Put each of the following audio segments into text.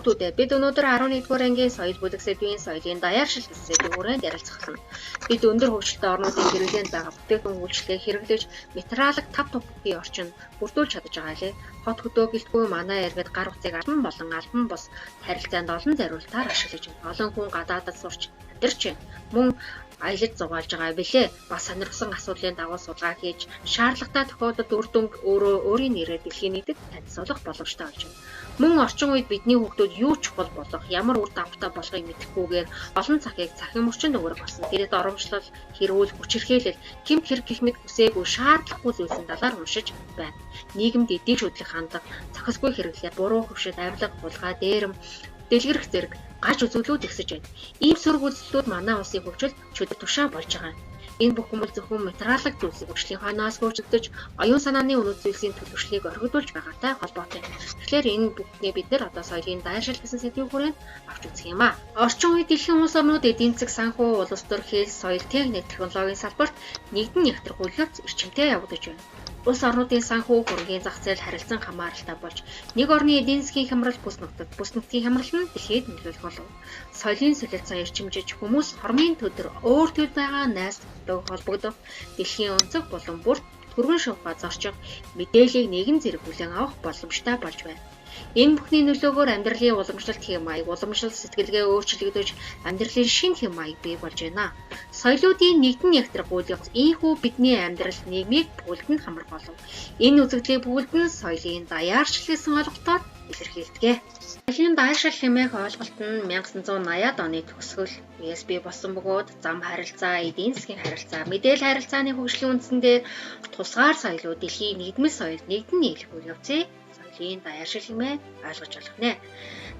хүүхдүүдээ бид өнөөдөр 11-р ангийн соёл бүлэг сэдвийн соёлын даяаршил гэсэн сэдвийн хүрээнд ярилцах болно. Бид өндөр хөгжилтэй орнуудын хэрэглээнд байгаа бүтээгдэхүүн үйлчлэгээ хэрэглэж материалыг тав тухын орчинд бүрдүүлж чадаж байгаа лээ. Хот хөдөө гэлтгүй манай иргэд гар утсыг албан болон албан бус харилцаанд олон зориултаар ашиглаж байна. Олон хүн гадаадд сурч амьдарч байна. Мөн аялаж зугаалж байгаа билээ. Бас сонирхсан асуудлын дагуу судалгаа хийж шаардлагатай тохиолдолд үр дүнг өөрийн нэрээр дэлхийн нийтэд танилцуулах боломжтой болж байна. Мөн орчин үед бидний хүүхдүүд юу чухал болох, ямар үр дагавартай болохыг мэдэхгүйгээр олон цагийг цахим орчинд өнгөрөх болсон. Тэрэд оромжлол, хэрүүл, хүчирхийлэл, гэмт хэрэг гэх мэт үсээгүй шаардлагагүй зүйлсийн талаар уншиж байна. Нийгэмд эдийн шүтлэх хандлага, зохисгүй хэрэглээ, буруу хөвшил, авилга, хулгай, дээрэм, дэлгэрэх зэрэг гаж үзүүлүүд ихсэж байна. Ийм сөрөг үйлдэлүүд манай улсын хөгжилд чөлөө тушаа болж байгаа юм. Энэ бүхэн бол зөвхөн материалын зүйлсийг хөгжлийн хойноос хөгжигдөж, оюун санааны үнэт зүйлсийн төлөвшлийг орхидуулж байгаатай холбоотой. Тэгэхээр энэ бүхнийг бид нэр одоо соёлын даяаршил гэсэн сэдвийн хүрээнд авч үзэх юм аа. Орчин үед дэлхийн улс орнууд эдийн засаг, санхүү, улс төр, хэл, соёл, техник, технологийн салбарт нэгдэн нэгтрэх үйлдвэрлэл эрчимтэй явагдаж байна. Улс орнуудын санхүү, хөрөнгөний зах зээл харилцан хамааралтай болж, нэг орны эдийн засгийн хямрал бүс нутгийн хямрал нь дэлхийд нөлөөлөх болов. Соёлын солилцоо эрчимжиж хүмүүс хормын төдөр өөр төл байгаа найзтай холбогдох, дэлхийн өнцөг болон бүрт түргэн шуухаа зорчих, мэдээллийг нэгэн зэрэг хүлээн авах боломжтой болж байна. Энэ бүхний нөлөөгөөр амьдралын уламжлалт хэм маяг, уламжлал сэтгэлгээ өөрчлөгдөж, амьдралын шинэ хэм маяг бий болж байна. Соёлуудын нэгдэн нэгтрэх үйл явц ийхүү бидний амьдрал, нийгмийг бүлдэнд хамар болов. Энэ үзэгдлийг бүлдэн соёлын даяаршил гэсэн ойлголтоор илэрхийлдэг. Соёлын даяаршил хэмээх ойлголт нь 1980-ад оны төгсгөл үеэс бий болсон бөгөөд зам харилцаа, эдийн засгийн харилцаа, мэдээлэл харилцааны хөгжлийн үндсэндээ тусгаар соёлууд дэлхийн нийгмэл соёл нэгдэн нийлэх үйл явцыг соёлын даяаршил хэмээн ойлгож болох нэ.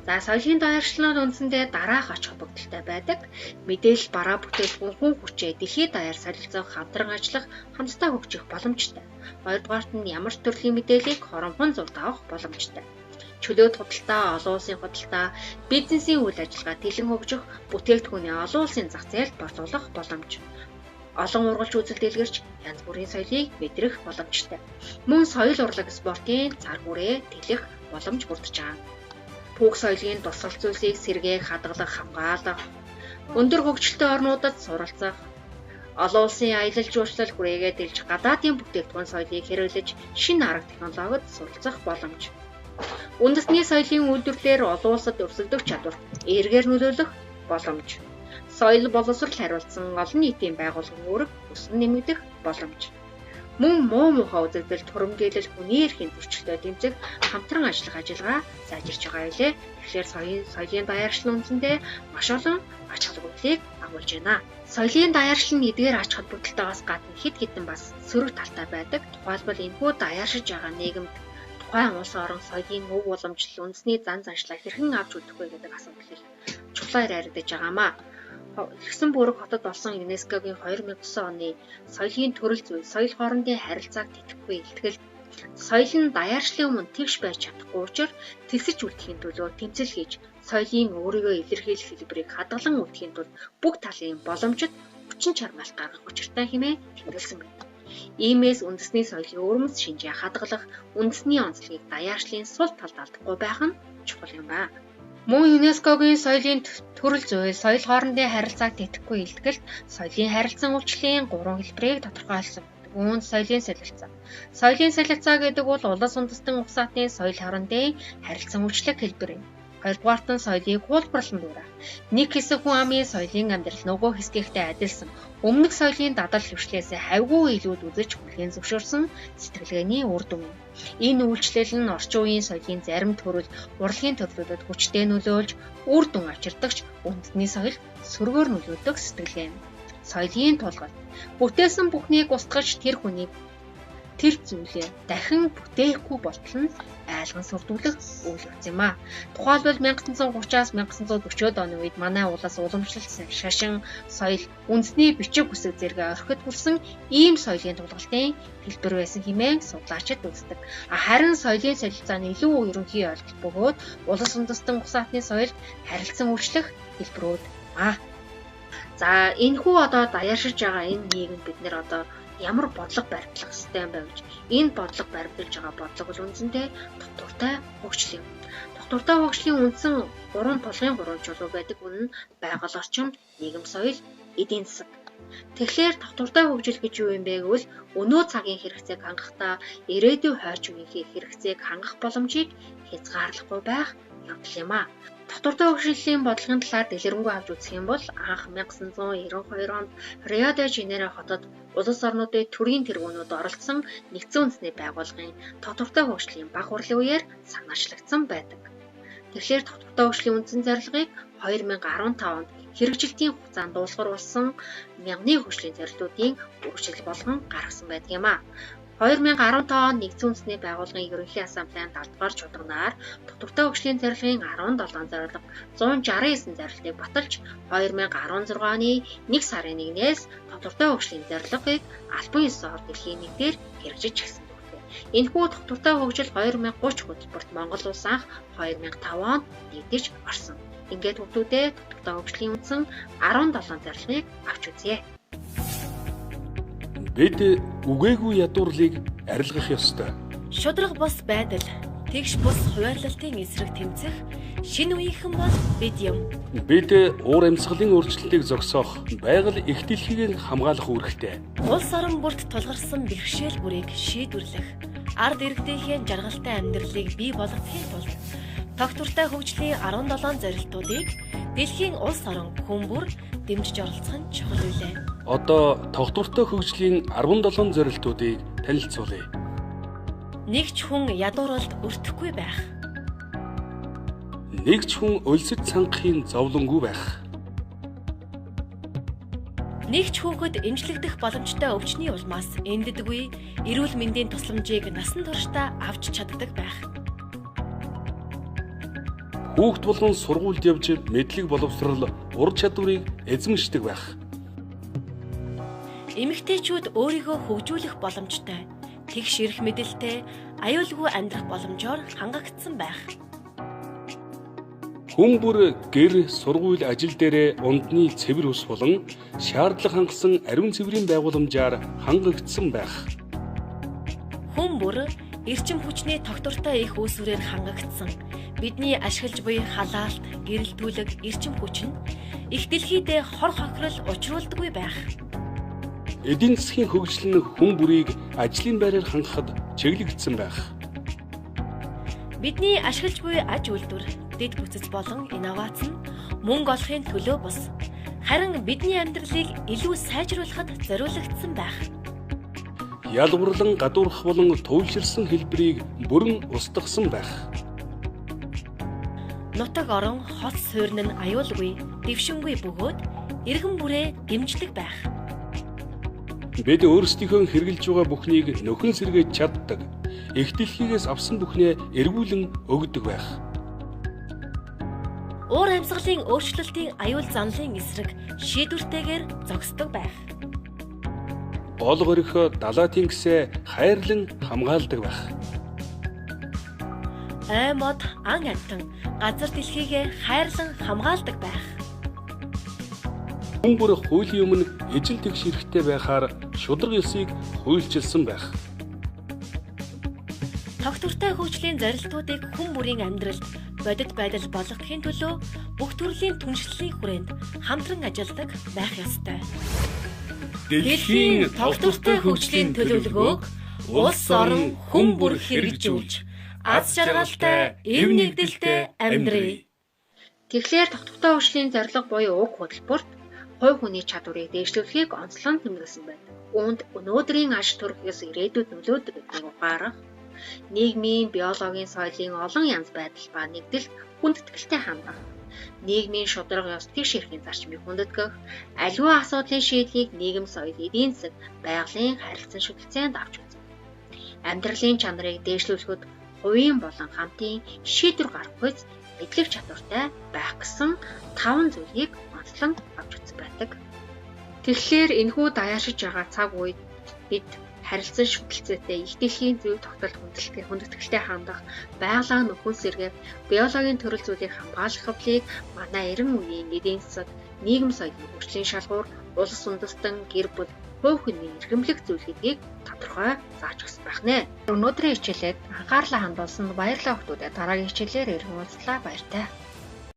За соёлын даяаршлын үндсэндээ дараах оч холбогдолтой байдаг. Мэдээлэл, бараа бүтээгдэхүүн, хүн хүчээ дэлхийд даяар солилцох, хамтран ажиллах, хамтдаа хөгжих боломжтой. Хоёрдугаарт нь ямар ч төрлийн мэдээллийг хоромхон зурд авах боломжтой. Чөлөөт худалдаа, олон улсын худалдаа, бизнесийн үйл ажиллагаа тэлэн хөгжих, бүтээгдэхүүний олон улсын зах зээлд борлуулах боломж. Олон ургалж үзэл дэлгэрч янз бүрийн соёлыг мэдрэх боломжтой. Мөн соёл урлаг, спортын цар хүрээ тэлэх боломж бүрдэж байгаа. Түүх соёлын тусгал зүйлсийг сэргээх, хадгалах, хамгаалах, өндөр хөгжилтэй орнуудад суралцах, олон улсын аялал жуулчлал хүрээгээ дэлж гадаадын бүтээгдэхүүн соёлыг хэрэглэж шинэ арга технологид суралцах боломж. Үндэсний соёлын үйлдвэрлэлээр олон улсад өрсөлдөх чадварт эргээр нөлөөлөх боломж. Соёл боловсрол хариулсан олон нийтийн байгууллагын үүрэг өсөн нэмэгдэх боломж. Мөн муу муухай үзэгдэл, турамжлал, хүний эрхийн зөрчилдөд тэмцэх, хамтран ажиллах ажиллагаа сайжирч байгаа илээ. Тэгэхээр соёлын даяаршил үндсэндээ маш олон ач холбогдлыг агуулж байна. Соёлын даяаршил нь эдгээр ач холбогдолтойгоос гадна хэд хэдэн бас сөрөг талтай байдаг. Тухайлбал энэхүү даяаршиж байгаа нийгэмд тухайн улс орон соёлын өв уламжлал, үндэсний зан заншлаа хэрхэн авч үзэх вэ гэдэг асуудал чухлаар яригдаж байгаамаа. Ирсэн бүрэг хотод болсон ЮНЕСКОгийн 2009 оны соёлын төрөл зүйл, соёл хоорондын харилцааг тэтгэхгүй илтгэл, соёл нь даяаршлын өмнө тэгш байж чадахгүй учраас тэгсэж үлдэхийн төлөө тэмцэл хийж, соёлын өөрийгөө илэрхийлэх хэлбэрийг хадгалан үлдэхийн тулд бүх талын боломжит хүчин чармайлт гаргах учиртай хэмээн тэмдэглэсэн байна. Иймээс үндэсний соёлын өрмөц шинжээ хадгалах, үндэсний онцлогийг даяаршлын сул талд алдахгүй байх нь чухал юм байна. Мөн ЮНЕСКОгийн соёлын төрөл зүйл, соёл хоорондын харилцааг тэтгэхгүй илтгэлт, соёлын харилцан үйлчлэлийн 3 хэлбэрийг тодорхойлсон. Үүнд соёлын солилцоо. Соёлын солилцоо гэдэг бол улс үндэстэн угсаатны соёл хоорондын харилцан үйлчлэх хэлбэр юм. Хоёрдугаарт нь соёлыг хуулбарлан дүүрэх. Нэг хэсэг хүн амын соёлын амьдрал нөгөө хэсгийнхтэй адилсан. Өмнөх соёлын дадал хвшлээсээ хавьгүй илүүд үзэж хүлээн зөвшөөрсөн сэтгэлгээний үр дүн юм. Энэ үйлчлэл нь орчин үеийн соёлын зарим төрөл, урлагийн төрлүүдэд хүчтэй нөлөөлж, үр дүн авчирдагч үндэсний соёл сөргөөр нөлөөдөг сэтгэлгээ юм. Соёлын тулгал. Бүтээсэн бүхнийг устгаж тэр хүний тэр зүйлээ дахин бүтээхгүй болтол нь айлган сүрдүүлэх үйл явц юм аа. Тухайлбал 1930-аас 1940-од оны үед манай улс уламжлалт, шашин, соёл, үндэсний бичиг хүсэг зэрэг орхид хүрсэн ийм соёлын тулгалтын хэлбэр байсан хэмээн судлаачид үздэг. Харин соёлын солилцооны илүү ерөнхий ойлголт бөгөөд улс үндэстэн угсаатны соёл харилцан үйлчлэх хэлбэрүүд аа. За энэхүү одоо даяаршиж байгаа энэ нийгэмд бид нэр одоо ямар бодлого баримтлах ёстой юм бэ гэж. Энэ бодлого баримталж байгаа бодлого бол үндсэндээ дутууртай хөгжил юм. Тогтвортой хөгжлийн үндсэн 3 тулгын 3 чулуу байдаг. Үнэн нь байгаль орчин, нийгэм соёл, эдийн засаг. Тэгэхээр тогтвортой хөгжил гэж юу юм бэ гэвэл өнөө цагийн хэрэгцээг хангахдаа ирээдүйн хойч үеийн хэрэгцээг хангах боломжийг хязгаарлахгүй байх явдал юм а. Тогтвортой хөгжлийн бодлогын талаар дэлгэрэнгүй авч үзэх юм бол анх 1992 онд Рио де Жанейро хотод улс орнуудын төрийн тэргүүнүүд оролцсон нэгдсэн үндэсний байгууллагын тогтвортой хөгжлийн баг хурлын үеэр санаачлагдсан байдаг. Тэгэхээр тогтвортой хөгжлийн үндсэн зорилгыг 2015 онд хэрэгжилтийн хугацаанд дуусгаруулсан мянганы хөгжлийн зорилтуудын үргэлжлэл болгон гаргасан байдаг юм а. 2015 онд нэгдсэн үндэсний байгууллагын ерөнхий ассамблеийн 70 дугаар чуулганаар тогтвортой хөгжлийн зорилгын 17 зорилго 169 зорилтыг баталж 2016 оны 1 сарын 1-ээс тогтвортой хөгжлийн зорилгыг албан ёсоор дэлхийн нэгдээр хэрэгжиж гисэн. Энэхүү тогтвортой хөгжил 2030 хөтөлбөрт Монгол улс анх 2005 онд нэгдэж орсон. Ингээд хүүхдүүдээ тогтвортой хөгжлийн үндсэн 17 зорилгыг авч үзье. Бид үгээгүй ядуурлыг арилгах ёстой. Шудраг бос байдал, тэгш бус хуваарлалтын эсрэг тэмцэх шинэ үеийнхэн бол бид юм. Бид уур амьсгалын өөрчлөлтийг зогсоох, байгаль их дэлхийг хамгаалах үүрэгтэй. Улс орон бүрт тулгарсан бэрхшээл бүрийг шийдвэрлэх, ард иргэдийнхээ жаргалтай амьдралыг бий болгохын тулд тогтвортой хөгжлийн 17 зорилтуудыг дэлхийн улс орон хүн бүр дэмжиж оролцох нь чухал үйлээ. Одоо тогтвортой хөгжлийн 17 зорилтуудыг танилцуулъя. Нэг ч хүн ядууралд өртөхгүй байх. Нэг ч хүн өлсөж цангахын зовлонгүй байх. Нэг ч хүүхэд эмчлэгдэх боломжтой өвчний улмаас энддэггүй эрүүл мэндийн тусламжийг насан туршдаа авч чаддаг байх. Хүүхэд болгон сургуульд явж мэдлэг боловсрол ур чадварыг эзэмшдэг байх. Эмэгтэйчүүд өөрийгөө хөгжүүлэх боломжтой, тэгш эрх мэдэлтэй, аюулгүй амьдрах боломжоор хангагдсан байх. Хүн бүр гэр, сургууль, ажил дээрээ ундны цэвэр ус болон шаардлага хангасан ариун цэврийн байгууламжаар хангагдсан байх. Хүн бүр эрчим хүчний тогтвортой их үүсвэрээр хангагдсан. Бидний ашиглаж буй халаалт, гэрэлтүүлэг, эрчим хүч нь их дэлхийдээ хор хохирол учруулдаггүй байх. Эдийн засгийн хөгжил нь хүн бүрийг ажлын байраар хангахад чиглэгдсэн байх. Бидний ашиглаж буй аж үйлдвэр, дэд бүтц болон инновац нь мөнгө олохын төлөө бус. Харин бидний амьдралыг илүү сайжруулахад зориулагдсан байх. Ялгуурлан гадуурх болон туйлширсан хэлбэрийг бүрэн устгасан байх. Нутаг орон хот суурин нь аюулгүй, дэвшингүй бөгөөд иргэн бүрээ дэмждэг байх. Бид өөрсдийнхөө хэрэгжилж байгаа бүхнийг нөхөн сэргээж чаддаг. Их дэлхийгээс авсан бүхнээ эргүүлэн өгдөг байх. Уур амьсгалын өөрчлөлтийн аюул занлын эсрэг шийдвэртэйгээр зогсдог байх. Олго орхио далай тэнгисээ хайрлан хамгаалдаг байх. Ой мод ан амтан газар дэлхийгээ хайрлан хамгаалдаг байх. Хүн бүр хуулийн өмнө ижил тэгш хэрэгтэй байхаар шудраг ёсыг хуульчилсан байх. Тогтвортой хөгжлийн зорилтуудыг хүн бүрийн амьдралд бодит байдал болгохын төлөө бүх төрлийн түншлэлийн хүрээнд хамтран ажилладаг байх ёстой. Дэлхийн тогтвортой хөгжлийн төлөвлөгөөг улс орон хүн бүр хэрэгжүүлж аз жаргалтай, эв нэгдэлтэй амьдрий. Тэгэхээр тогтвортой хөгжлийн зорилго буюу уг хөтөлбөрт хувь хүний чадварыг дээшлүүлэхийг онцлон тэмдэглэсэн байдаг. Үүнд өнөөдрийн аж төрхөөс ирээдүйд нөлөөдөг гэдгийг ухаарах, нийгмийн, биологийн, соёлын олон янз байдал ба нэгдэл хүндэтгэлтэй хандах, нийгмийн шудраг ёс тэгш эрхийн зарчмыг хүндэтгэх, аливаа асуудлын шийдлийг нийгэм, соёл, эдийн засаг, байгалийн харилцан шүтэлцээнд авч үзэх. Амьдралын чанарыг дээшлүүлэхэд хувийн болон хамтын шийдвэр гаргахуйц мэдлэг чадвартай байх гэсэн 5 зүйлийг онцлон авч үзсэн байдаг. Тэгэхээр энэхүү даяаршиж байгаа цаг үед бид харилцан шүтэлцээтэй их дэлхийн зөв тогтолт хүндэтгэлтэй хандах, байгалаа нөхөн сэргээх, биологийн төрөл зүйлийг хамгаалах хөвлийг манай эрен үеийн эдийн засаг, нийгэм соёлын хөгжлийн шалгуур, улс үндэстэн, гэр бүл, хувь хүний эрхэмлэх зүйл гэдгийг тодорхой зааж өгсөн байх нэ. Өнөөдрийн хичээлээр анхаарлаа хандуулсанд баярлалаа хүүхдүүд. Дараагийн хичээлээр иргэн уулзлаа баяртай.